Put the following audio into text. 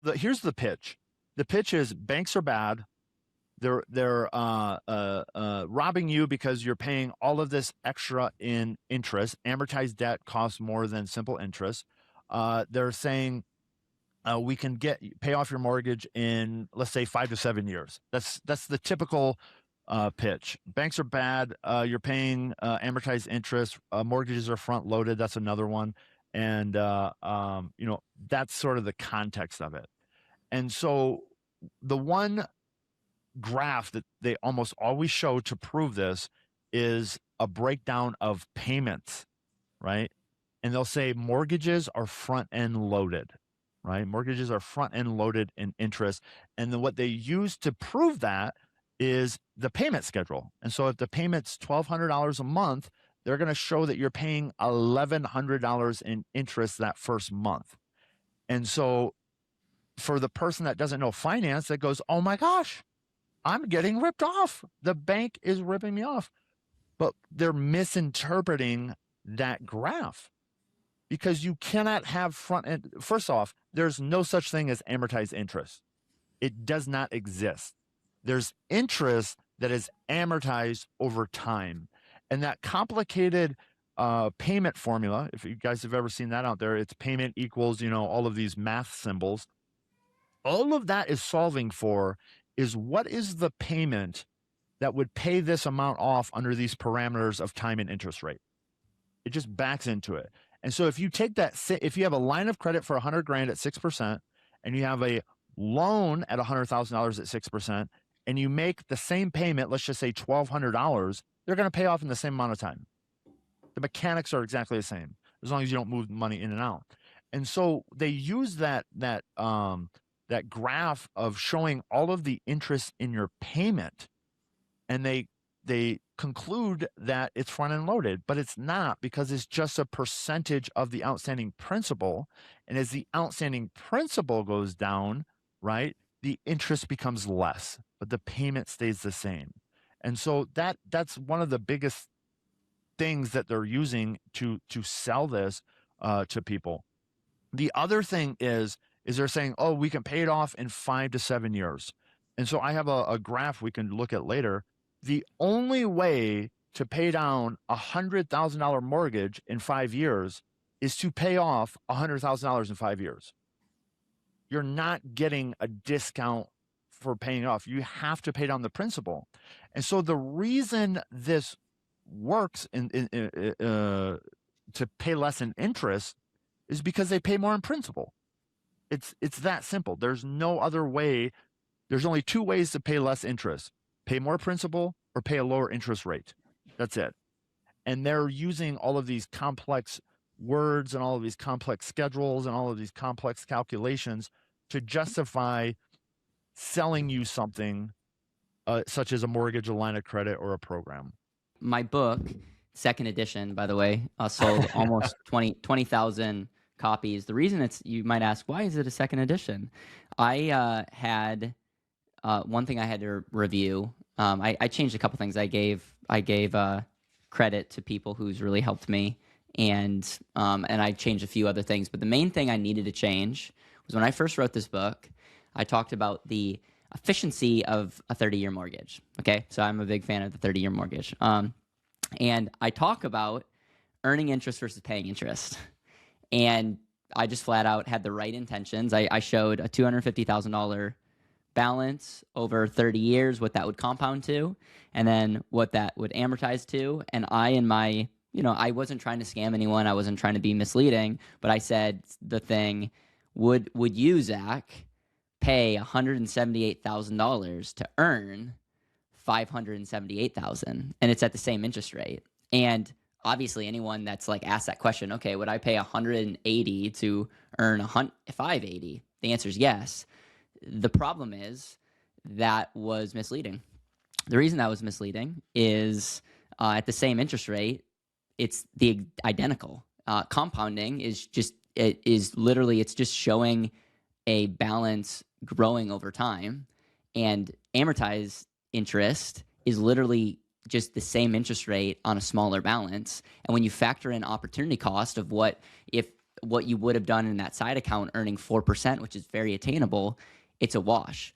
Here's the pitch. The pitch is banks are bad. They're robbing you because you're paying all of this extra in interest. Amortized debt costs more than simple interest. They're saying we can pay off your mortgage in, let's say, 5 to 7 years. That's the typical pitch. Banks are bad. You're paying amortized interest. Mortgages are front loaded. That's another one. And that's sort of the context of it. And so the one graph that they almost always show to prove this is a breakdown of payments, right? And they'll say mortgages are front end loaded, right? Mortgages are front end loaded in interest. And then what they use to prove that is the payment schedule. And so if the payment's $1,200 a month, they're going to show that you're paying $1,100 in interest that first month. And so for the person that doesn't know finance, that goes, oh my gosh, I'm getting ripped off. The bank is ripping me off. But they're misinterpreting that graph because you cannot have front end. First off, there's no such thing as amortized interest. It does not exist. There's interest that is amortized over time. And that complicated payment formula, if you guys have ever seen that out there, it's payment equals, all of these math symbols. All of that is solving for is what is the payment that would pay this amount off under these parameters of time and interest rate. It just backs into it. And so if you take that, if you have a line of credit for 100 grand at 6%, and you have a loan at $100,000 at 6%, and you make the same payment, let's just say $1,200, they're going to pay off in the same amount of time. The mechanics are exactly the same, as long as you don't move money in and out. And so they use that graph of showing all of the interest in your payment, and they conclude that it's front end loaded, but it's not, because it's just a percentage of the outstanding principal. And as the outstanding principal goes down, right, the interest becomes less, but the payment stays the same. And so that's one of the biggest things that they're using to sell this to people. The other thing is they're saying, oh, we can pay it off in 5 to 7 years. And so I have a graph we can look at later. The only way to pay down a $100,000 mortgage in 5 years is to pay off $100,000 in 5 years. You're not getting a discount for paying off. You have to pay down the principal. And so the reason this works to pay less in interest is because they pay more in principal. It's that simple. There's no other way. There's only two ways to pay less interest: pay more principal or pay a lower interest rate. That's it. And they're using all of these complex words and all of these complex schedules and all of these complex calculations to justify selling you something such as a mortgage, a line of credit, or a program. My book, second edition, by the way, sold almost 20,000 copies. The reason you might ask, why is it a second edition? I had one thing I had to review. I changed a couple things. I gave credit to people who's really helped me, and I changed a few other things. But the main thing I needed to change was when I first wrote this book, I talked about the efficiency of a 30-year mortgage. Okay, so I'm a big fan of the 30-year mortgage. And I talk about earning interest versus paying interest. And I just flat out had the right intentions. I showed a $250,000 balance over 30 years, what that would compound to, and then what that would amortize to. And I wasn't trying to scam anyone. I wasn't trying to be misleading, but I said the thing, would you, Zach, pay $178,000 to earn $578,000, and it's at the same interest rate? And obviously anyone that's like asked that question, okay, would I pay 180 to earn 580? The answer is yes. The problem is that was misleading. The reason that was misleading is at the same interest rate, it's the identical. Compounding is just showing a balance growing over time, and amortized interest is literally just the same interest rate on a smaller balance. And when you factor in opportunity cost of what if what you would have done in that side account earning 4%, which is very attainable, it's a wash.